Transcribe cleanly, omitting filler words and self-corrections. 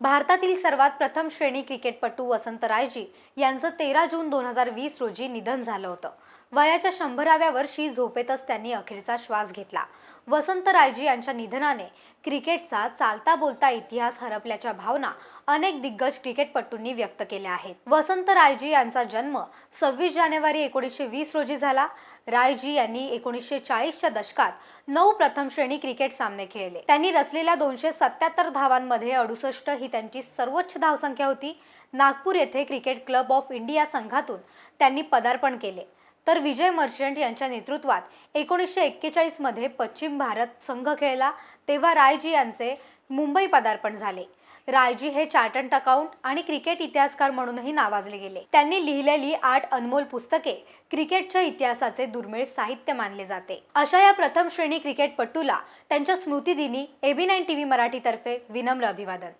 भारतातील सर्वात प्रथम श्रेणी क्रिकेटपटू वसंत रायजी यांचं 13 जून 2020 रोजी निधन झालं होतं। वयाच्या 100व्या वर्षी झोपेतच त्यांनी अखेरचा श्वास घेतला। वसंत रायजी यांच्या निधनाने क्रिकेटचा चालता बोलता इतिहास हरपल्याच्या भावना अनेक दिग्गज क्रिकेटपटूंनी व्यक्त केल्या आहेत। वसंत रायजी यांचा जन्म 26 जानेवारी 1920 रोजी झाला। रायजी यांनी 1940च्या दशकात 9 प्रथम श्रेणी क्रिकेट सामने खेळले। त्यांनी रचलेल्या 277 धावांमध्ये 68 ही त्यांची सर्वोच्च धावसंख्या होती। नागपूर येथे क्रिकेट क्लब ऑफ इंडिया संघातून त्यांनी पदार्पण केले, तर विजय मर्चंट यांच्या नेतृत्वात 1941 मध्ये पश्चिम भारत संघ खेळला, तेव्हा रायजी यांचे मुंबई पदार्पण झाले। रायजी हे चार्टर्ड अकाउंट आणि क्रिकेट इतिहासकार म्हणूनही नावाजले गेले। त्यांनी लिहिलेली 8 अनमोल पुस्तके क्रिकेटच्या इतिहासाचे दुर्मिळ साहित्य मानले जाते। अशा या प्रथम श्रेणी क्रिकेटपटूला त्यांच्या स्मृतिदिनी AB9 TV मराठीतर्फे विनम्र अभिवादन।